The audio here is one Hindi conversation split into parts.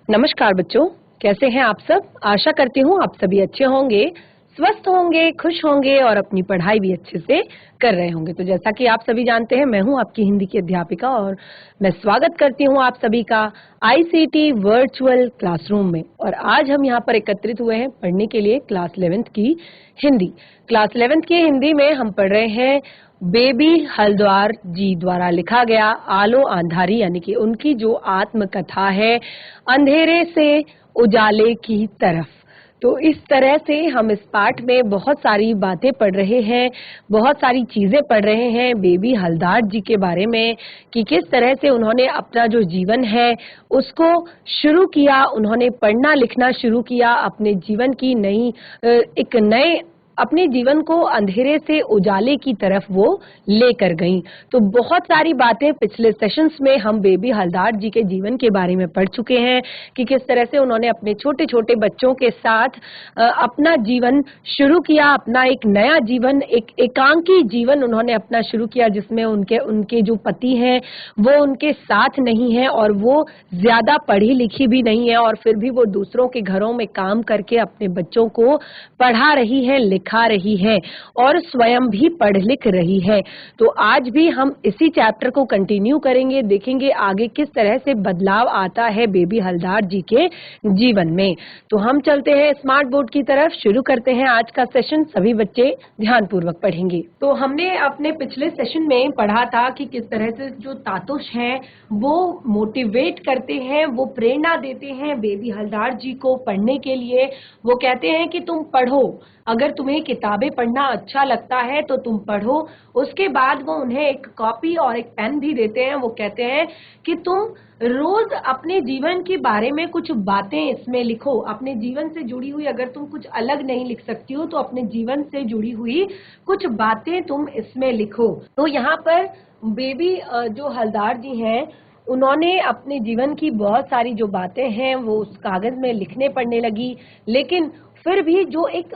नमस्कार बच्चों, कैसे हैं आप सब। आशा करती हूँ आप सभी अच्छे होंगे, स्वस्थ होंगे, खुश होंगे और अपनी पढ़ाई भी अच्छे से कर रहे होंगे। तो जैसा कि आप सभी जानते हैं, मैं हूँ आपकी हिंदी की अध्यापिका और मैं स्वागत करती हूँ आप सभी का आईसीटी वर्चुअल क्लासरूम में। और आज हम यहाँ पर एकत्रित हुए हैं पढ़ने के लिए क्लास 11th की हिंदी। क्लास 11th की हिंदी में हम पढ़ रहे हैं बेबी हल्द्वार जी द्वारा लिखा गया आलो अंधारी, यानी कि उनकी जो आत्मकथा है अंधेरे से उजाले की तरफ। तो इस तरह से हम इस पाठ में बहुत सारी बातें पढ़ रहे हैं, बहुत सारी चीजें पढ़ रहे हैं बेबी हल्द्वार जी के बारे में कि किस तरह से उन्होंने अपना जो जीवन है उसको शुरू किया, उन्होंने पढ़ना लिखना शुरू किया, अपने जीवन की एक नए अपने जीवन को अंधेरे से उजाले की तरफ वो लेकर गईं। तो बहुत सारी बातें पिछले सेशंस में हम बेबी हल्द्वार जी के जीवन के बारे में पढ़ चुके हैं कि किस तरह से उन्होंने अपने छोटे छोटे बच्चों के साथ अपना जीवन शुरू किया, अपना एक नया जीवन, एक एकांकी जीवन उन्होंने अपना शुरू किया, जिसमें उनके जो पति हैं वो उनके साथ नहीं है और वो ज्यादा पढ़ी लिखी भी नहीं है, और फिर भी वो दूसरों के घरों में काम करके अपने बच्चों को पढ़ा रही है, खा रही है और स्वयं भी पढ़ लिख रही है। तो आज भी हम इसी चैप्टर को कंटिन्यू करेंगे, देखेंगे आगे किस तरह से बदलाव आता है बेबी हल्द्वार जी के जीवन में। तो हम चलते हैं स्मार्ट बोर्ड की तरफ, शुरू करते हैं आज का सेशन। सभी बच्चे ध्यानपूर्वक पढ़ेंगे। तो हमने अपने पिछले सेशन में पढ़ा था कि किस तरह से जो तातुष हैं वो मोटिवेट करते हैं, वो प्रेरणा देते हैं बेबी हल्द्वार जी को पढ़ने के लिए। वो कहते हैं कि तुम पढ़ो, अगर तुम्हें किताबें पढ़ना अच्छा लगता है तो तुम पढ़ो। उसके बाद वो उन्हें एक कॉपी और एक पेन भी देते हैं। वो कहते हैं कि तुम रोज अपने जीवन के बारे में कुछ बातें इसमें लिखो, अपने जीवन से जुड़ी हुई, अगर तुम कुछ अलग नहीं लिख सकती हो तो अपने जीवन से जुड़ी हुई कुछ बातें तुम इसमें लिखो। तो यहाँ पर बेबी जो हल्द्वार जी हैं उन्होंने अपने जीवन की बहुत सारी जो बातें हैं वो उस कागज में लिखने पढ़ने लगी, लेकिन फिर भी जो एक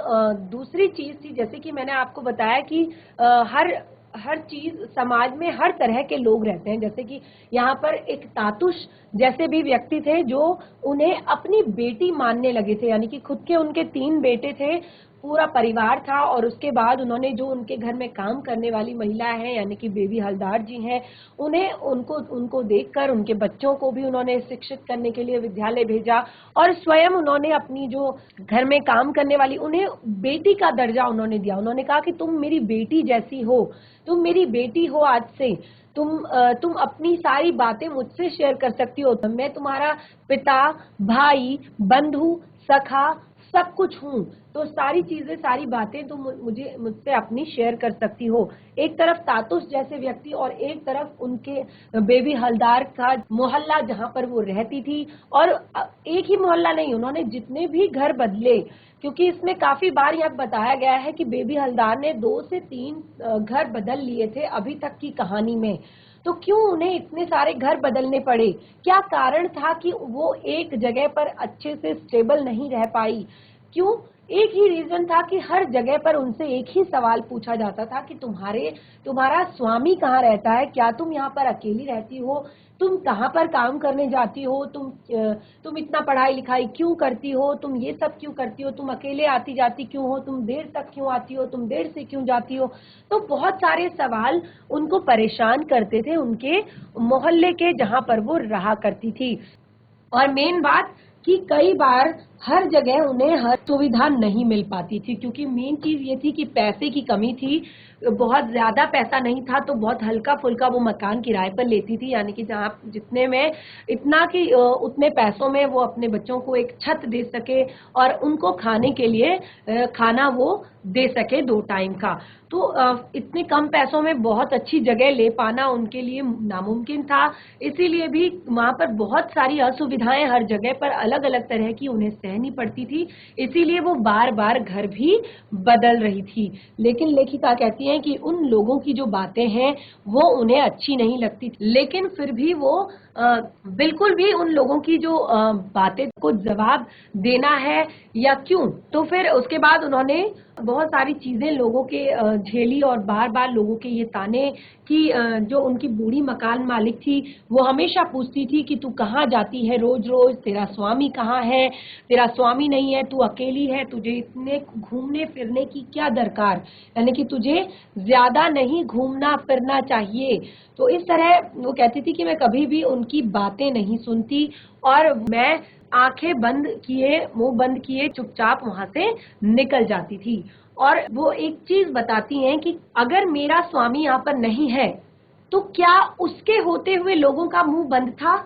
दूसरी चीज थी, जैसे कि मैंने आपको बताया कि हर चीज समाज में हर तरह के लोग रहते हैं। जैसे कि यहाँ पर एक तातुष जैसे भी व्यक्ति थे जो उन्हें अपनी बेटी मानने लगे थे, यानी कि खुद के उनके 3 बेटे थे, पूरा परिवार था। और उसके बाद उन्होंने जो उनके घर में काम करने वाली महिला है यानी कि बेबी हल्द्वार जी हैं, उनको देखकर उनके बच्चों को भी उन्होंने शिक्षित करने के लिए विद्यालय भेजा, और स्वयं उन्होंने अपनी जो घर में काम करने वाली, उन्हें बेटी का दर्जा उन्होंने दिया। उन्होंने कहा कि तुम मेरी बेटी जैसी हो, तुम मेरी बेटी हो, आज से तुम अपनी सारी बातें मुझसे शेयर कर सकती हो, मैं तुम्हारा पिता, भाई, बंधु, सखा सब कुछ हूँ। तो सारी चीजें, सारी बातें तुम मुझसे अपनी शेयर कर सकती हो। एक तरफ तातुष जैसे व्यक्ति और एक तरफ उनके बेबी हल्द्वार का मोहल्ला जहाँ पर वो रहती थी। और एक ही मोहल्ला नहीं, उन्होंने जितने भी घर बदले, क्योंकि इसमें काफी बार यह बताया गया है कि बेबी हल्द्वार ने 2 से 3 घर बदल लिए थे अभी तक की कहानी में। तो क्यों उन्हें इतने सारे घर बदलने पड़े? क्या कारण था कि वो एक जगह पर अच्छे से स्टेबल नहीं रह पाई? क्यों? एक ही रीजन था कि हर जगह पर उनसे एक ही सवाल पूछा जाता था कि तुम्हारा स्वामी कहाँ रहता है? क्या तुम यहाँ पर अकेली रहती हो? तुम कहाँ पर काम करने जाती हो? तुम इतना पढ़ाई लिखाई क्यों करती हो? तुम ये सब क्यों करती हो? तुम अकेले आती जाती क्यों हो? तुम देर तक क्यों आती हो? तुम देर से क्यों जाती हो? तो बहुत सारे सवाल उनको परेशान करते थे उनके मोहल्ले के जहाँ पर वो रहा करती थी। और मेन बात कि कई बार हर जगह उन्हें हर सुविधा नहीं मिल पाती थी, क्योंकि मेन चीज ये थी कि पैसे की कमी थी, बहुत ज्यादा पैसा नहीं था, तो बहुत हल्का फुल्का वो मकान किराए पर लेती थी, यानी कि जहाँ जितने में इतना कि उतने पैसों में वो अपने बच्चों को एक छत दे सके और उनको खाने के लिए खाना वो दे सके 2 टाइम का। तो इतने कम पैसों में बहुत अच्छी जगह ले पाना उनके लिए नामुमकिन था, इसीलिए भी वहाँ पर बहुत सारी असुविधाएं हर जगह पर अलग अलग तरह की उन्हें सहनी पड़ती थी, इसीलिए वो बार बार घर भी बदल रही थी। लेकिन लेखिका कहती हैं कि उन लोगों की जो बातें हैं वो उन्हें अच्छी नहीं लगती, लेकिन फिर भी वो बिल्कुल भी उन लोगों की जो बातें को जवाब देना है या क्यों। तो फिर उसके बाद उन्होंने बहुत सारी चीजें लोगों के झेली और बार बार लोगों के ये ताने कि जो उनकी बूढ़ी मकान मालिक थी वो हमेशा पूछती थी कि तू कहाँ जाती है रोज रोज, तेरा स्वामी कहाँ है, तेरा स्वामी नहीं है, तू अकेली है, तुझे इतने घूमने फिरने की क्या दरकार, यानी कि तुझे ज्यादा नहीं घूमना फिरना चाहिए। तो इस तरह वो कहती थी कि मैं कभी भी उनकी बातें नहीं सुनती और मैं आंखें बंद किए मुंह बंद किए चुपचाप वहां से निकल जाती थी। और वो एक चीज बताती हैं कि अगर मेरा स्वामी यहाँ पर नहीं है तो क्या उसके होते हुए लोगों का मुंह बंद था,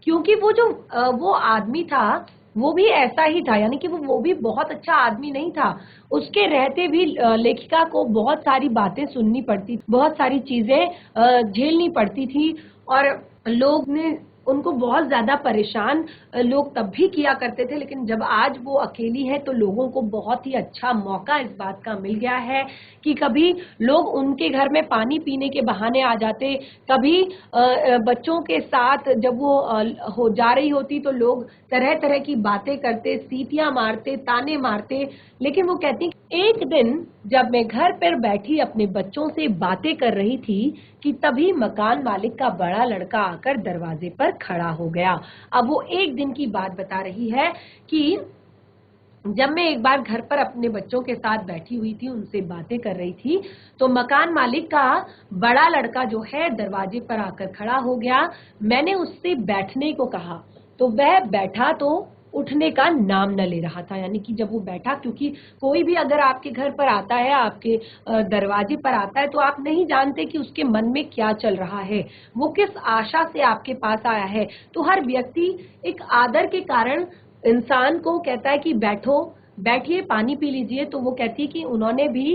क्योंकि वो जो वो आदमी था वो भी ऐसा ही था, यानी कि वो भी बहुत अच्छा आदमी नहीं था। उसके रहते भी लेखिका को बहुत सारी बातें सुननी पड़ती, बहुत सारी चीजें झेलनी पड़ती थी और लोग ने उनको बहुत ज्यादा परेशान लोग तब भी किया करते थे। लेकिन जब आज वो अकेली है तो लोगों को बहुत ही अच्छा मौका इस बात का मिल गया है कि कभी लोग उनके घर में पानी पीने के बहाने आ जाते, कभी बच्चों के साथ जब वो हो जा रही होती तो लोग तरह तरह की बातें करते, सीटियां मारते, ताने मारते। लेकिन वो कहती एक दिन जब मैं घर पर बैठी अपने बच्चों से बातें कर रही थी कि तभी मकान मालिक का बड़ा लड़का आकर दरवाजे पर खड़ा हो गया। अब वो एक दिन की बात बता रही है कि जब मैं एक बार घर पर अपने बच्चों के साथ बैठी हुई थी, उनसे बातें कर रही थी, तो मकान मालिक का बड़ा लड़का जो है दरवाजे पर आकर खड़ा हो गया। मैंने उससे बैठने को कहा तो वह बैठा तो उठने का नाम न ले रहा था। यानी कि जब वो बैठा, क्योंकि कोई भी अगर आपके घर पर आता है, आपके दरवाजे पर आता है, तो आप नहीं जानते कि उसके मन में क्या चल रहा है, वो किस आशा से आपके पास आया है। तो हर व्यक्ति एक आदर के कारण इंसान को कहता है कि बैठो, बैठिए, पानी पी लीजिए। तो वो कहती है कि उन्होंने भी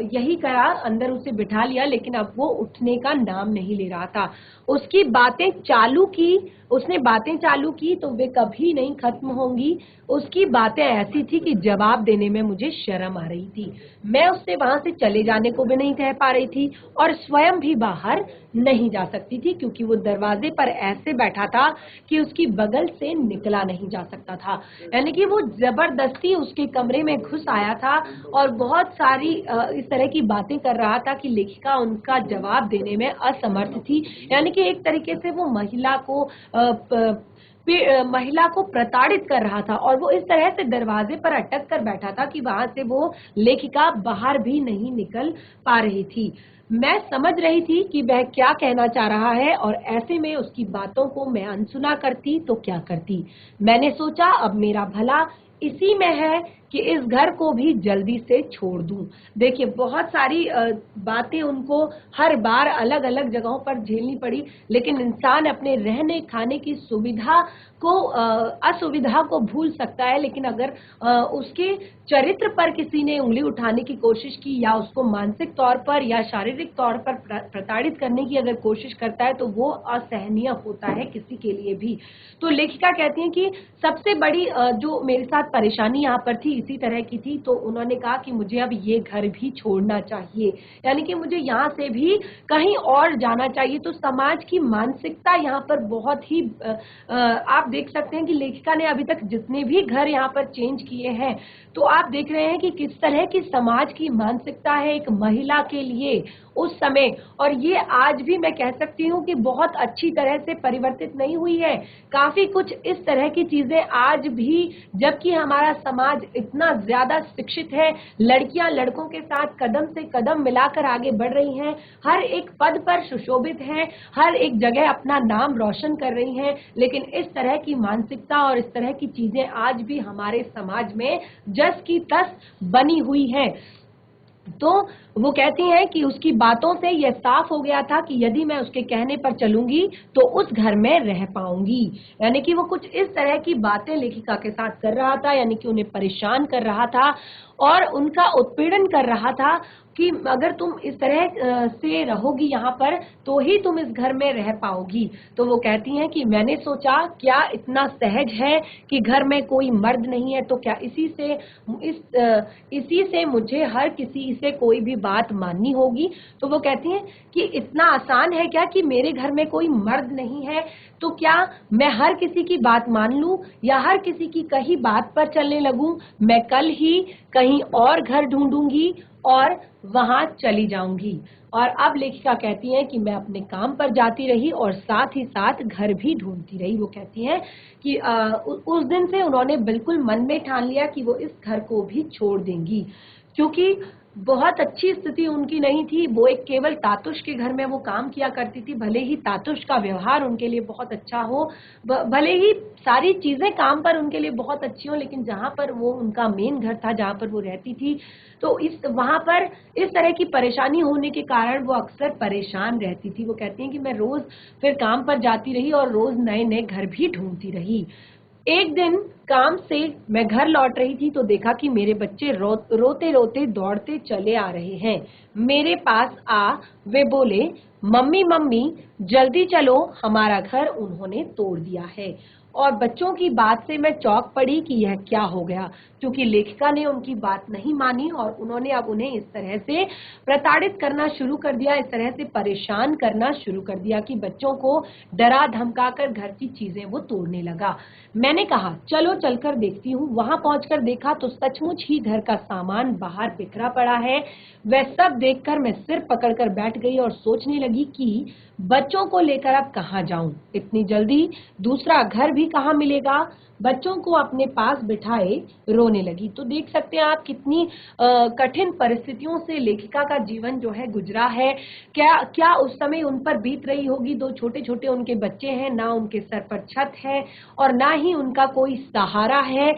यही करा, अंदर उसे बिठा लिया, लेकिन अब वो उठने का नाम नहीं ले रहा था। उसकी बातें चालू की, उसने बातें चालू की तो वे कभी नहीं खत्म होंगी। उसकी बातें ऐसी थी कि जवाब देने में मुझे शर्म आ रही थी। मैं उससे वहां से चले जाने को भी नहीं कह पा रही थी और स्वयं भी बाहर नहीं जा सकती थी, क्योंकि वो दरवाजे पर ऐसे बैठा था कि उसकी बगल से निकला नहीं जा सकता था। यानी कि वो जबरदस्ती उसके कमरे में घुस आया था और बहुत सारी इस तरह की बातें कर रहा था कि लेखिका उनका जवाब देने में असमर्थ थी। यानी कि एक तरीके से वो महिला को प्रताड़ित कर रहा था और वो इस तरह से दरवाजे पर अटक कर बैठा था कि वहां से वो लेखिका बाहर भी नहीं निकल पा रही थी। मैं समझ रही थी कि वह क्या कहना चाह रहा है और ऐसे में उसकी बातों को मैं अनसुना करती तो क्या करती। मैंने सोचा अब मेरा भला इसी में है कि इस घर को भी जल्दी से छोड़ दूं। देखिए, बहुत सारी बातें उनको हर बार अलग अलग जगहों पर झेलनी पड़ी, लेकिन इंसान अपने रहने खाने की सुविधा को असुविधा को भूल सकता है, लेकिन अगर उसके चरित्र पर किसी ने उंगली उठाने की कोशिश की या उसको मानसिक तौर पर या शारीरिक तौर पर प्रताड़ित करने की अगर कोशिश करता है तो वो असहनीय होता है किसी के लिए भी। तो लेखिका कहती हैं कि सबसे बड़ी जो मेरे साथ परेशानी यहाँ पर थी इसी तरह की थी। तो उन्होंने कहा कि मुझे अब ये घर भी छोड़ना चाहिए, यानी कि मुझे यहाँ से भी कहीं और जाना चाहिए। तो समाज की मानसिकता यहाँ पर बहुत ही आप देख सकते हैं कि लेखिका ने अभी तक जितने भी घर यहाँ पर चेंज किए हैं, तो आप देख रहे हैं कि किस तरह की समाज की मानसिकता है एक महिला के लिए उस समय। और ये आज भी मैं कह सकती हूँ कि बहुत अच्छी तरह से परिवर्तित नहीं हुई है। काफी कुछ इस तरह की चीजें आज भी, जबकि हमारा समाज इतना ज्यादा शिक्षित है, लड़कियां लड़कों के साथ कदम से कदम मिलाकर आगे बढ़ रही हैं, हर एक पद पर सुशोभित हैं, हर एक जगह अपना नाम रोशन कर रही हैं, लेकिन इस तरह की मानसिकता और इस तरह की चीजें आज भी हमारे समाज में जस की तस बनी हुई है। तो वो कहती हैं कि उसकी बातों से यह साफ हो गया था कि यदि मैं उसके कहने पर चलूंगी तो उस घर में रह पाऊंगी। यानी कि वो कुछ इस तरह की बातें लेखिका के साथ कर रहा था, यानी कि उन्हें परेशान कर रहा था और उनका उत्पीड़न कर रहा था कि अगर तुम इस तरह से रहोगी यहाँ पर तो ही तुम इस घर में रह पाओगी। तो वो कहती हैं कि मैंने सोचा क्या इतना सहज है कि घर में कोई मर्द नहीं है, तो क्या इसी से मुझे हर किसी से कोई भी बात माननी होगी। तो वो कहती हैं कि इतना आसान है क्या कि मेरे घर में कोई मर्द नहीं है, तो क्या मैं हर किसी की बात मान लूं या हर किसी की कही बात पर चलने लगूं। मैं कल ही कहीं और घर ढूंढूंगी और वहां चली जाऊंगी। और अब लेखिका कहती हैं कि मैं अपने काम पर जाती रही और साथ ही साथ घर भी ढूंढती रही। वो कहती हैं कि उस दिन से उन्होंने बिल्कुल मन में ठान लिया कि वो इस घर को भी छोड़ देंगी, क्योंकि बहुत अच्छी स्थिति उनकी नहीं थी। वो एक केवल तातुश के घर में वो काम किया करती थी, भले ही तातुश का व्यवहार उनके लिए बहुत अच्छा हो, भले ही सारी चीजें काम पर उनके लिए बहुत अच्छी हो, लेकिन जहाँ पर वो उनका मेन घर था, जहाँ पर वो रहती थी, तो वहां पर इस तरह की परेशानी होने के कारण वो अक्सर परेशान रहती थी। वो कहती हैं कि मैं रोज फिर काम पर जाती रही और रोज नए नए घर भी ढूंढती रही। एक दिन काम से मैं घर लौट रही थी तो देखा कि मेरे बच्चे रोते रोते दौड़ते चले आ रहे हैं। मेरे पास वे बोले, मम्मी मम्मी जल्दी चलो, हमारा घर उन्होंने तोड़ दिया है। और बच्चों की बात से मैं चौंक पड़ी कि यह क्या हो गया, क्योंकि लेखिका ने उनकी बात नहीं मानी और उन्होंने अब उन्हें इस तरह से प्रताड़ित करना शुरू कर दिया, इस तरह से परेशान करना शुरू कर दिया कि बच्चों को डरा धमकाकर घर की चीजें वो तोड़ने लगा। मैंने कहा चलो चलकर देखती हूँ। वहां पहुंचकर देखा तो सचमुच ही घर का सामान बाहर बिखरा पड़ा है। वह सब देखकर मैं सिर पकड़कर बैठ गई और सोचने लगी कि बच्चों को लेकर अब कहाँ जाऊं, इतनी जल्दी दूसरा घर भी कहाँ मिलेगा। बच्चों को अपने पास बिठाए रोने लगी। तो देख सकते हैं आप कितनी कठिन परिस्थितियों से लेखिका का जीवन जो है गुजरा है। क्या क्या उस समय उन पर बीत रही होगी। दो छोटे छोटे उनके बच्चे हैं, ना उनके सर पर छत है और ना ही उनका कोई सहारा है।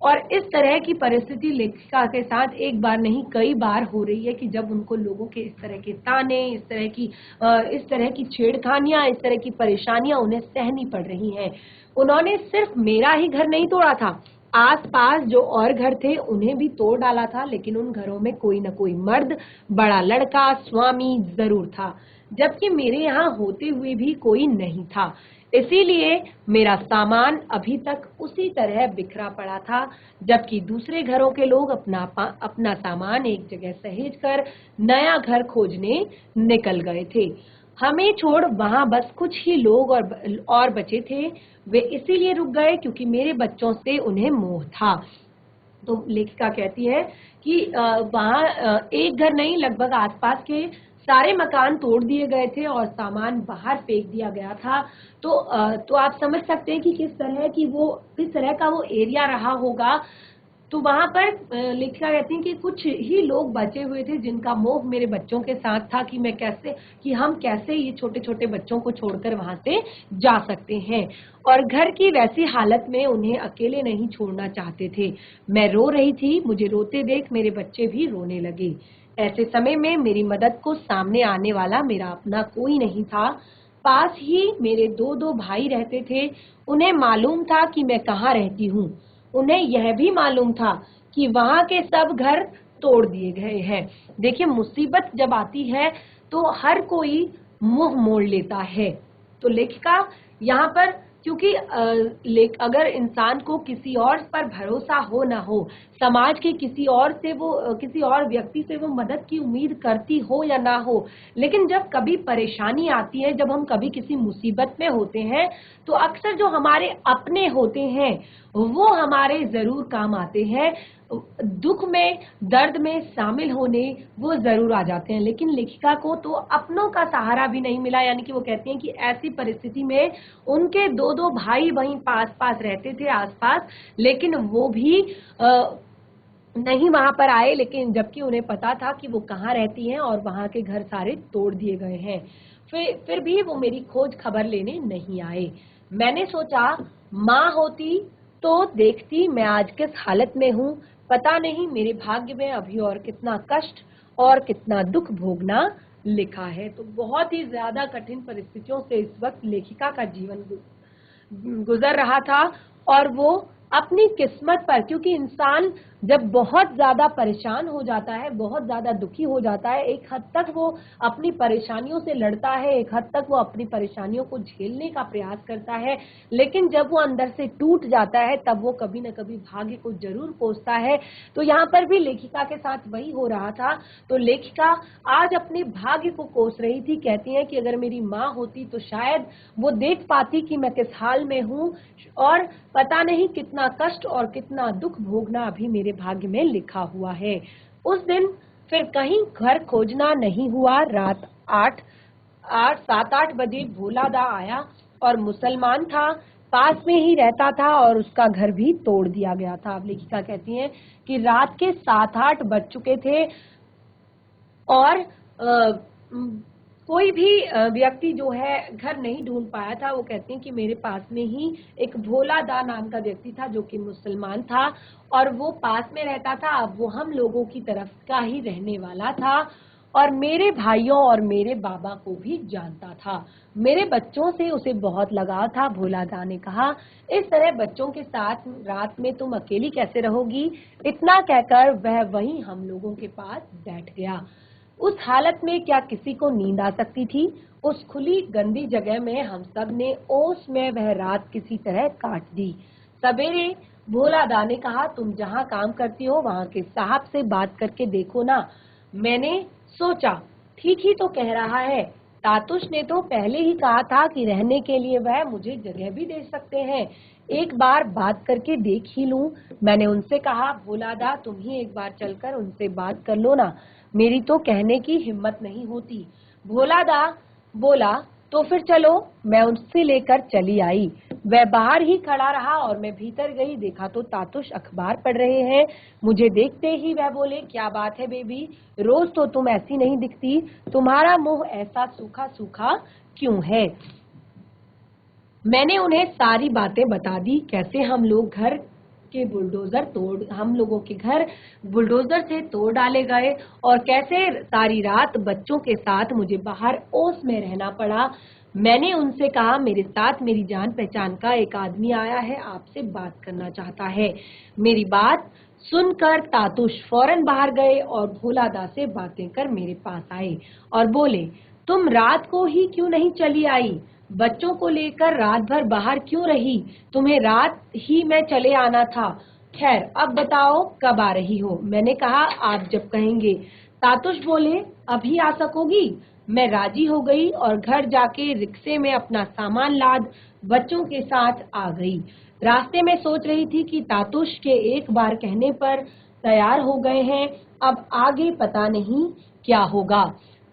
और इस तरह की परिस्थिति लेखिका के साथ एक बार नहीं कई बार हो रही है कि जब उनको लोगों के इस तरह के ताने, इस तरह की छेड़खानियां, इस तरह की परेशानियां उन्हें सहनी पड़ रही हैं। उन्होंने सिर्फ मेरा ही घर नहीं तोड़ा था, आसपास जो और घर थे उन्हें भी तोड़ डाला था, लेकिन उन घरों में कोई न कोई मर्द, बड़ा लड़का, स्वामी जरूर था, जबकि मेरे यहाँ होते हुए भी कोई नहीं था। इसीलिए मेरा सामान अभी तक उसी तरह बिखरा पड़ा था, जबकि दूसरे घरों के लोग अपना सामान एक जगह सहेज कर नया घर खोजने निकल गए थे। हमें छोड़ वहां बस कुछ ही लोग और बचे थे। वे इसीलिए रुक गए क्योंकि मेरे बच्चों से उन्हें मोह था। तो लेखिका कहती है कि वहां एक घर नहीं, लगभग आसपास के सारे मकान तोड़ दिए गए थे और सामान बाहर फेंक दिया गया था। तो आप समझ सकते हैं कि किस तरह का वो एरिया रहा होगा। तो वहां पर लेखिका कहती हैं कि कुछ ही लोग बचे हुए थे जिनका मोह मेरे बच्चों के साथ था कि हम कैसे ये छोटे छोटे बच्चों को छोड़कर वहां से जा सकते हैं, और घर की वैसी हालत में उन्हें अकेले नहीं छोड़ना चाहते थे। मैं रो रही थी, मुझे रोते देख मेरे बच्चे भी रोने लगे। ऐसे समय में मेरी मदद को सामने आने वाला मेरा अपना कोई नहीं था। पास ही मेरे दो दो भाई रहते थे। उन्हें मालूम था कि मैं कहाँ रहती हूँ। उन्हें यह भी मालूम था कि वहां के सब घर तोड़ दिए गए हैं। देखिए, मुसीबत जब आती है तो हर कोई मुंह मोड़ लेता है। तो लेखिका यहाँ पर, क्योंकि अगर इंसान को किसी और पर भरोसा हो ना हो, समाज के किसी और व्यक्ति से वो मदद की उम्मीद करती हो या ना हो, लेकिन जब कभी परेशानी आती है, जब हम कभी किसी मुसीबत में होते हैं, तो अक्सर जो हमारे अपने होते हैं वो हमारे जरूर काम आते हैं। दुख में, दर्द में शामिल होने वो जरूर आ जाते हैं। लेकिन लेखिका को तो अपनों का सहारा भी नहीं मिला, यानी कि वो कहती हैं कि ऐसी परिस्थिति में उनके दो दो भाई वहीं पास पास रहते थे, आसपास, लेकिन वो भी नहीं वहां पर आए, लेकिन जबकि उन्हें पता था कि वो कहाँ रहती हैं और वहां के घर सारे तोड़ दिए गए हैं। फिर भी वो मेरी खोज खबर लेने नहीं आए। मैंने सोचा माँ होती तो देखती मैं आज किस हालत में हूँ। पता नहीं मेरे भाग्य में अभी और कितना कष्ट और कितना दुख भोगना लिखा है। तो बहुत ही ज्यादा कठिन परिस्थितियों से इस वक्त लेखिका का जीवन गुजर रहा था और वो अपनी किस्मत पर, क्योंकि इंसान जब बहुत ज्यादा परेशान हो जाता है, बहुत ज्यादा दुखी हो जाता है, एक हद तक वो अपनी परेशानियों से लड़ता है, एक हद तक वो अपनी परेशानियों को झेलने का प्रयास करता है, लेकिन जब वो अंदर से टूट जाता है तब वो कभी न कभी भाग्य को जरूर कोसता है। तो यहाँ पर भी लेखिका के साथ वही हो रहा था। तो लेखिका आज अपने भाग्य को कोस रही थी। कहती है कि अगर मेरी माँ होती तो शायद वो देख पाती कि मैं किस हाल में हूँ, और पता नहीं कितना कष्ट और कितना दुख भोगना अभी मेरे भाग्य में लिखा हुआ है। उस दिन फिर कहीं घर खोजना नहीं हुआ। रात 7-8 बजे भोला दा आया और मुसलमान था, पास में ही रहता था और उसका घर भी तोड़ दिया गया था। अब लेखिका कहती हैं कि रात के 7-8 बज चुके थे और कोई भी व्यक्ति जो है घर नहीं ढूंढ पाया था। वो कहते हैं कि मेरे पास में ही एक भोला दा नाम का व्यक्ति था जो कि मुसलमान था और वो पास में रहता था। अब वो हम लोगों की तरफ का ही रहने वाला था और मेरे भाइयों और मेरे बाबा को भी जानता था। मेरे बच्चों से उसे बहुत लगाव था। भोला दा ने कहा, इस तरह बच्चों के साथ रात में तुम अकेली कैसे रहोगी? इतना कहकर वह वहीं हम लोगों के पास बैठ गया। उस हालत में क्या किसी को नींद आ सकती थी? उस खुली गंदी जगह में हम सब ने ओस में वह रात किसी तरह काट दी। सवेरे भोला दा ने कहा, तुम जहाँ काम करती हो वहाँ के साहब से बात करके देखो ना। मैंने सोचा, ठीक ही तो कह रहा है, तातुश ने तो पहले ही कहा था कि रहने के लिए वह मुझे जगह भी दे सकते हैं, एक बार बात करके देख ही लूं। मैंने उनसे कहा, भोला दा तुम ही एक बार चलकर उनसे बात कर लो ना, मेरी तो कहने की हिम्मत नहीं होती। भोला दा बोला, तो फिर चलो। मैं उससे लेकर चली आई। वह बाहर ही खड़ा रहा और मैं भीतर गई। देखा तो तातुश अखबार पढ़ रहे हैं। मुझे देखते ही वह बोले, क्या बात है बेबी, रोज तो तुम ऐसी नहीं दिखती, तुम्हारा मुंह ऐसा सूखा सूखा क्यों है? मैंने उन्हें सारी बातें बता दी, कैसे हम लोगों के घर बुलडोजर से तोड़ डाले गए और कैसे सारी रात बच्चों के साथ मुझे बाहर ओस में रहना पड़ा। मैंने उनसे कहा, मेरे साथ मेरी जान पहचान का एक आदमी आया है, आपसे बात करना चाहता है। मेरी बात सुनकर तातुश फौरन बाहर गए और भोला दा से बातें कर मेरे पास आए और बोले, तुम रात को ही क्यों नहीं चली आई? बच्चों को लेकर रात भर बाहर क्यों रही? तुम्हें रात ही में चले आना था। खैर अब बताओ कब आ रही हो? मैंने कहा, आप जब कहेंगे। तातुश बोले, अभी आ सकोगी? मैं राजी हो गई और घर जाके रिक्शे में अपना सामान लाद बच्चों के साथ आ गई। रास्ते में सोच रही थी कि तातुश के एक बार कहने पर तैयार हो गए हैं, अब आगे पता नहीं क्या होगा।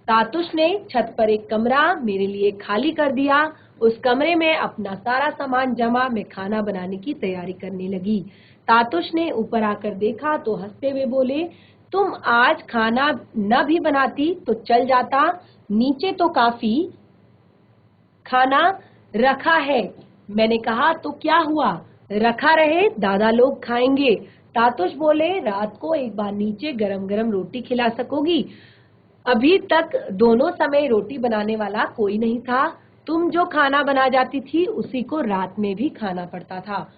तातुश ने छत पर एक कमरा मेरे लिए खाली कर दिया। उस कमरे में अपना सारा सामान जमा, मैं खाना बनाने की तैयारी करने लगी। तातुश ने ऊपर आकर देखा तो हंसते हुए बोले, तुम आज खाना न भी बनाती तो चल जाता, नीचे तो काफी खाना रखा है। मैंने कहा, तो क्या हुआ, रखा रहे, दादा लोग खाएंगे। तातुश बोले, रात को एक बार नीचे गरम गरम रोटी खिला सकोगी? अभी तक दोनों समय रोटी बनाने वाला कोई नहीं था। तुम जो खाना बना जाती थी उसी को रात में भी खाना पड़ता था।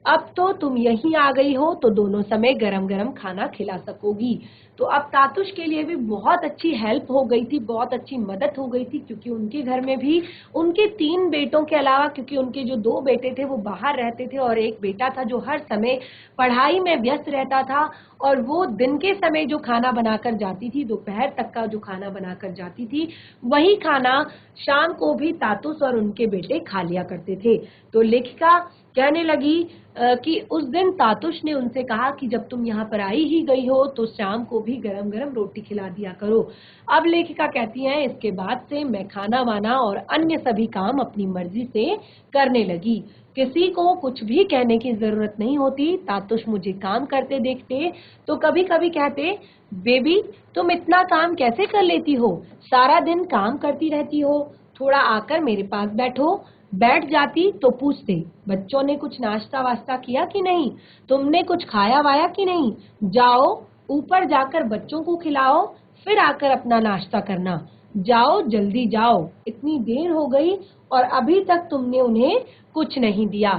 अब तो तुम यहीं आ गई हो तो दोनों समय गरम गरम खाना खिला सकोगी। तो अब तातुश के लिए भी बहुत अच्छी हेल्प हो गई थी, बहुत अच्छी मदद हो गई थी, क्योंकि उनके घर में भी उनके 3 बेटों के अलावा, क्योंकि उनके जो 2 बेटे थे वो बाहर रहते थे और एक बेटा था जो हर समय पढ़ाई में व्यस्त रहता था, और वो दिन के समय जो खाना बनाकर जाती थी, दोपहर तक का जो खाना बनाकर जाती थी, वही खाना शाम को भी तातुश और उनके बेटे खा लिया करते थे। तो लेखिका कहने लगी कि उस दिन तातुश ने उनसे कहा कि जब तुम यहाँ पर आई ही गई हो तो शाम को भी गरम गरम रोटी खिला दिया करो। अब लेखिका कहती हैं, इसके बाद से मैं खाना वाना और अन्य सभी काम अपनी मर्जी से करने लगी, किसी को कुछ भी कहने की जरूरत नहीं होती। तातुश मुझे काम करते देखते तो कभी कभी कहते, बेबी तुम इतना काम कैसे कर लेती हो, सारा दिन काम करती रहती हो, थोड़ा आकर मेरे पास बैठो। बैठ जाती तो पूछते, बच्चों ने कुछ नाश्ता वास्ता किया कि नहीं, तुमने कुछ खाया वाया कि नहीं, जाओ ऊपर जाकर बच्चों को खिलाओ, फिर आकर अपना नाश्ता करना, जाओ जल्दी जाओ, इतनी देर हो गई और अभी तक तुमने उन्हें कुछ नहीं दिया।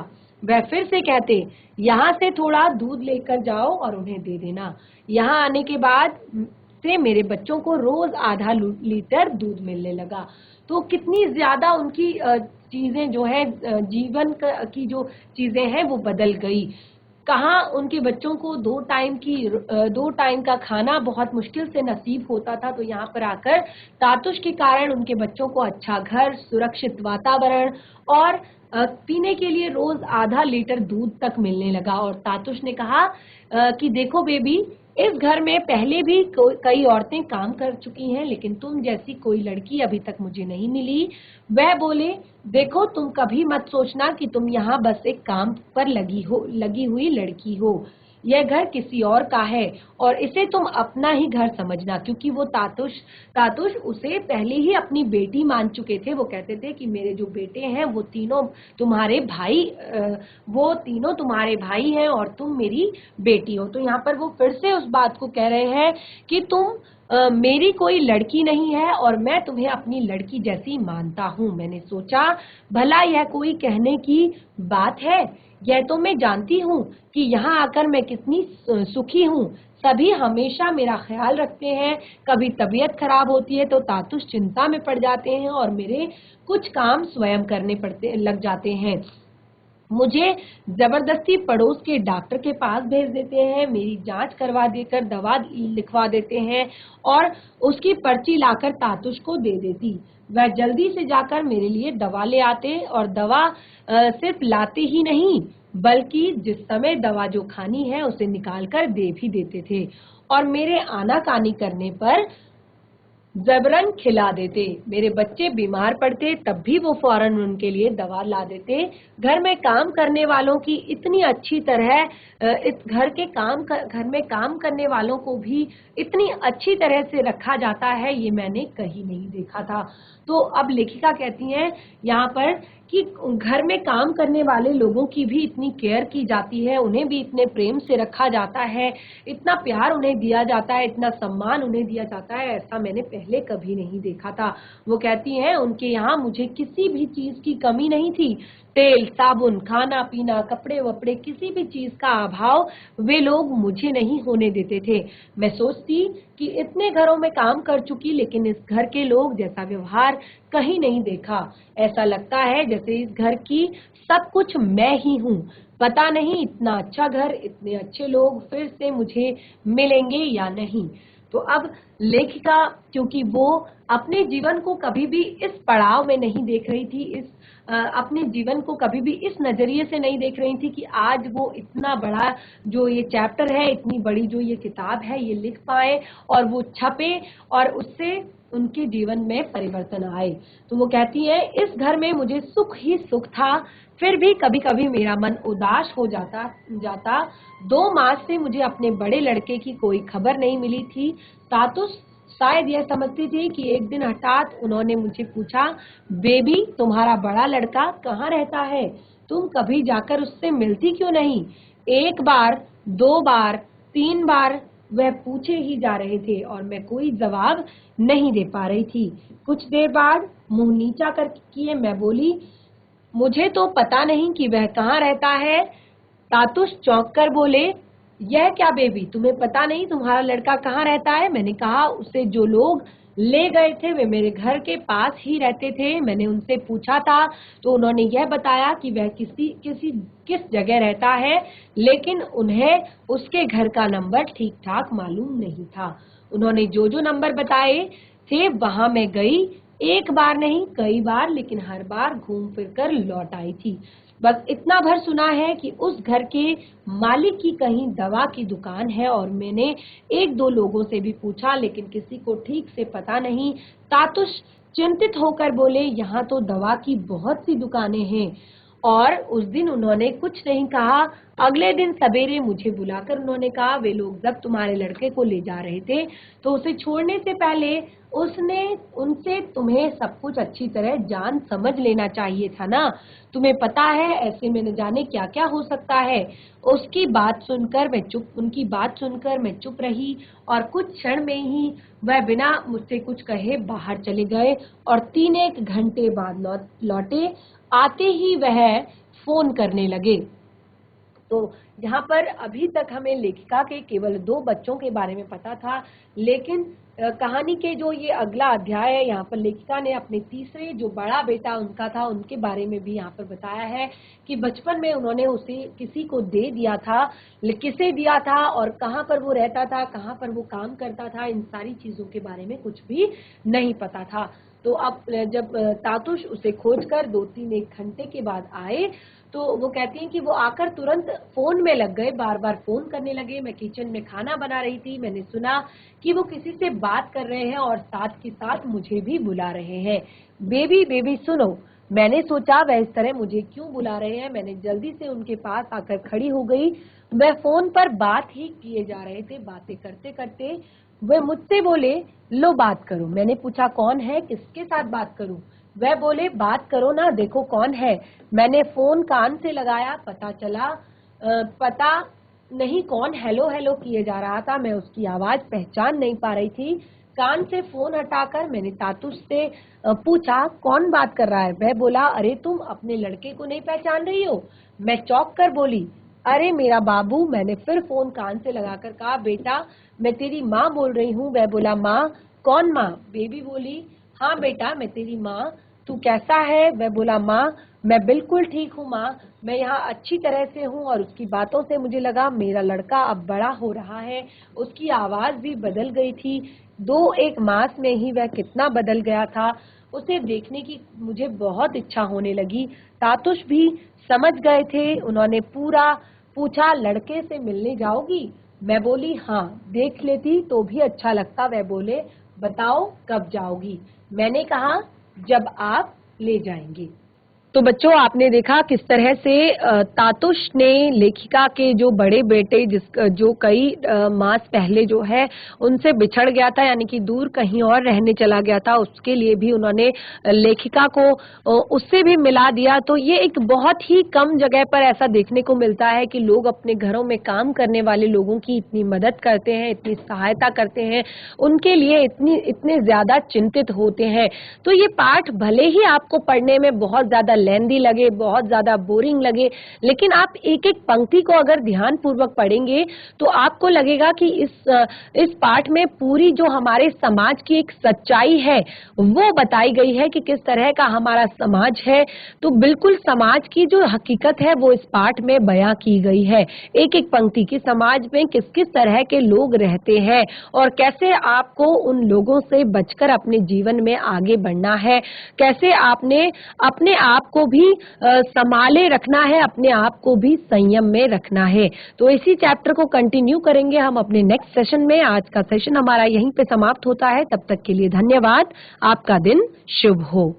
वह फिर से कहते, यहाँ से थोड़ा दूध लेकर जाओ और उन्हें दे देना। यहाँ आने के बाद से मेरे बच्चों को रोज आधा लीटर दूध मिलने लगा। तो कितनी ज्यादा उनकी चीजें जो है जीवन की जो चीजें हैं वो बदल गई। कहाँ उनके बच्चों को 2 टाइम का खाना बहुत मुश्किल से नसीब होता था, तो यहाँ पर आकर तातुश के कारण उनके बच्चों को अच्छा घर, सुरक्षित वातावरण और पीने के लिए रोज आधा लीटर दूध तक मिलने लगा। और तातुश ने कहा कि देखो बेबी, इस घर में पहले भी कई औरतें काम कर चुकी हैं, लेकिन तुम जैसी कोई लड़की अभी तक मुझे नहीं मिली। वह बोले, देखो तुम कभी मत सोचना कि तुम यहाँ बस एक काम पर लगी हुई लड़की हो। यह घर किसी और का है और इसे तुम अपना ही घर समझना, क्योंकि वो तातुश उसे पहले ही अपनी बेटी मान चुके थे। वो कहते थे कि मेरे जो बेटे हैं वो तीनों तुम्हारे भाई हैं और तुम मेरी बेटी हो। तो यहाँ पर वो फिर से उस बात को कह रहे हैं कि तुम मेरी कोई लड़की नहीं है और मैं तुम्हें अपनी लड़की जैसी मानता हूँ। मैंने सोचा भला यह कोई कहने की बात है, यह तो मैं जानती हूँ कि यहाँ आकर मैं कितनी सुखी हूँ। सभी हमेशा मेरा ख्याल रखते हैं, कभी तबीयत खराब होती है तो तातुश चिंता में पड़ जाते हैं और मेरे कुछ काम स्वयं करने लग जाते हैं। मुझे जबरदस्ती पड़ोस के डॉक्टर के पास भेज देते हैं, मेरी जांच करवा देकर दवा लिखवा देते हैं और उसकी पर्ची लाकर तातुश को दे देती। वह जल्दी से जाकर मेरे लिए दवा ले आते और दवा सिर्फ लाते ही नहीं बल्कि जिस समय दवा जो खानी है उसे निकाल कर दे भी देते थे। और मेरे आनाकानी करने पर जबरन खिला देते। मेरे बच्चे बीमार पड़ते तब भी वो फौरन उनके लिए दवा ला देते। घर में काम करने वालों की इतनी अच्छी तरह घर में काम करने वालों को भी इतनी अच्छी तरह से रखा जाता है, ये मैंने कहीं नहीं देखा था। तो अब लेखिका कहती हैं यहाँ पर कि घर में काम करने वाले लोगों की भी इतनी केयर की जाती है, उन्हें भी इतने प्रेम से रखा जाता है, इतना प्यार उन्हें दिया जाता है, इतना सम्मान उन्हें दिया जाता है, ऐसा मैंने पहले कभी नहीं देखा था। वो कहती हैं उनके यहाँ मुझे किसी भी चीज की कमी नहीं थी। तेल, साबुन, खाना पीना, कपड़े वपड़े, किसी भी चीज का अभाव वे लोग मुझे नहीं होने देते थे। मैं सोचती कि इतने घरों में काम कर चुकी लेकिन इस घर के लोग जैसा व्यवहार कहीं नहीं देखा। ऐसा लगता है जैसे इस घर की सब कुछ मैं ही हूँ। पता नहीं इतना अच्छा घर, इतने अच्छे लोग फिर से मुझे मिलेंगे या नहीं। तो अब लेखिका, क्योंकि वो अपने जीवन को कभी भी इस पड़ाव में नहीं देख रही थी, अपने जीवन को कभी भी इस नजरिए से नहीं देख रही थी कि आज वो इतना बड़ा जो ये चैप्टर है, इतनी बड़ी जो ये किताब है, ये लिख पाए और वो छपे और उससे उनके जीवन में परिवर्तन आए। तो वो कहती है इस घर में मुझे सुख ही सुख था, फिर भी कभी कभी मेरा मन उदास हो जाता। 2 मास से मुझे अपने बड़े लड़के की कोई खबर नहीं मिली थी। तातुश शायद यह समझती थी कि एक दिन हठात उन्होंने मुझे पूछा, बेबी तुम्हारा बड़ा लड़का कहाँ रहता है, तुम कभी जाकर उससे मिलती क्यों नहीं। 1 बार, 2 बार, 3 बार वह पूछे ही जा रहे थे और मैं कोई जवाब नहीं दे पा रही थी। कुछ देर बाद मुंह नीचा कर किए मैं बोली, मुझे तो पता नहीं कि वह कहाँ रहता है। तातुश चौंक कर बोले, यह क्या बेबी, तुम्हें पता नहीं तुम्हारा लड़का कहाँ रहता है। मैंने कहा उसे जो लोग ले गए थे वे मेरे घर के पास ही रहते थे। मैंने उनसे पूछा था तो उन्होंने यह बताया कि वह किस जगह रहता है, लेकिन उन्हें उसके घर का नंबर ठीक ठाक मालूम नहीं था। उन्होंने जो जो नंबर बताए थे वहां मैं गई, 1 बार नहीं कई बार, लेकिन हर बार घूम फिर कर लौट आई थी। बस इतना भर सुना है कि उस घर के मालिक की कहीं दवा की दुकान है और मैंने 1-2 लोगों से भी पूछा लेकिन किसी को ठीक से पता नहीं। तातुश चिंतित होकर बोले, यहाँ तो दवा की बहुत सी दुकानें हैं। और उस दिन उन्होंने कुछ नहीं कहा। अगले दिन सवेरे मुझे बुलाकर उन्होंने कहा, वे लोग जब तुम्हारे लड़के को ले जा रहे थे तो उसे छोड़ने से पहले उनसे तुम्हें सब कुछ अच्छी तरह जान समझ लेना चाहिए था ना। तुम्हें पता है ऐसे में न जाने क्या क्या हो सकता है। उनकी बात सुनकर मैं चुप रही और कुछ क्षण में ही वह बिना मुझसे कुछ कहे बाहर चले गए और 3-1 घंटे बाद लौटे। आते ही वह फोन करने लगे। तो यहाँ पर अभी तक हमें लेखिका के केवल 2 बच्चों के बारे में पता था, लेकिन कहानी के जो ये अगला अध्याय है, यहाँ पर लेखिका ने अपने तीसरे जो बड़ा बेटा उनका था, उनके बारे में भी यहाँ पर बताया है कि बचपन में उन्होंने उसे किसी को दे दिया था, किसे दिया था और कहाँ पर वो रहता था, कहाँ पर वो काम करता था, इन सारी चीजों के बारे में कुछ भी नहीं पता था। तो अब जब तातुश उसे खोजकर 2-3 घंटे के बाद आए, तो वो कहती हैं कि वो आकर तुरंत फोन में लग गए, बार बार फोन करने लगे। मैं किचन में खाना बना रही थी, मैंने सुना कि वो किसी से बात कर रहे हैं और साथ के साथ मुझे भी बुला रहे हैं, बेबी बेबी सुनो। मैंने सोचा वह इस तरह मुझे क्यों बुला रहे हैं। मैंने जल्दी से उनके पास आकर खड़ी हो गई। वह फोन पर बात ही किए जा रहे थे। बातें करते करते वे मुझसे बोले, लो बात करो। मैंने पूछा कौन है, किसके साथ बात करूं? वह बोले बात करो ना, देखो कौन है। मैंने फोन कान से लगाया, पता चला पता नहीं कौन हेलो हेलो किए जा रहा था। मैं उसकी आवाज पहचान नहीं पा रही थी। कान से फोन हटाकर मैंने तातुश से पूछा कौन बात कर रहा है। वह बोला, अरे तुम अपने लड़के को नहीं पहचान रही हो? मैं चौंक कर बोली, अरे मेरा बाबू। मैंने फिर फोन कान से लगाकर कहा, बेटा मैं तेरी माँ बोल रही हूँ। वह बोला, माँ? कौन माँ? बेबी बोली, हाँ बेटा मैं तेरी माँ। तू कैसा है? वह बोला, माँ मैं बिल्कुल ठीक हूँ माँ, मैं यहाँ अच्छी तरह से हूँ। और उसकी बातों से मुझे लगा मेरा लड़का अब बड़ा हो रहा है। उसकी आवाज भी बदल गई थी। 2-1 मास में ही वह कितना बदल गया था। उसे देखने की मुझे बहुत इच्छा होने लगी। तातुश भी समझ गए थे। उन्होंने पूरा पूछा, लड़के से मिलने जाओगी? मैं बोली, हाँ देख लेती तो भी अच्छा लगता। वह बोले, बताओ कब जाओगी? मैंने कहा, जब आप ले जाएंगे। तो बच्चों आपने देखा किस तरह से तातुश ने लेखिका के जो बड़े बेटे जो कई मास पहले जो है उनसे बिछड़ गया था, यानी कि दूर कहीं और रहने चला गया था, उसके लिए भी उन्होंने लेखिका को उससे भी मिला दिया। तो ये एक बहुत ही कम जगह पर ऐसा देखने को मिलता है कि लोग अपने घरों में काम करने वाले लोगों की इतनी मदद करते हैं, इतनी सहायता करते हैं, उनके लिए इतने ज्यादा चिंतित होते हैं। तो ये पाठ भले ही आपको पढ़ने में बहुत ज्यादा लेंदी लगे, बहुत ज्यादा बोरिंग लगे, लेकिन आप एक एक पंक्ति को अगर ध्यान पूर्वक पढ़ेंगे तो आपको लगेगा कि इस पाठ में पूरी जो हमारे समाज की एक सच्चाई है वो बताई गई है कि किस तरह का हमारा समाज है। तो बिल्कुल समाज की जो हकीकत है वो इस पाठ में बयां की गई है। एक एक पंक्ति की समाज में किस किस तरह के लोग रहते हैं और कैसे आपको उन लोगों से बचकर अपने जीवन में आगे बढ़ना है, कैसे आपने अपने आप को भी संभाले रखना है, अपने आप को भी संयम में रखना है। तो इसी चैप्टर को कंटिन्यू करेंगे हम अपने नेक्स्ट सेशन में। आज का सेशन हमारा यहीं पे समाप्त होता है। तब तक के लिए धन्यवाद। आपका दिन शुभ हो।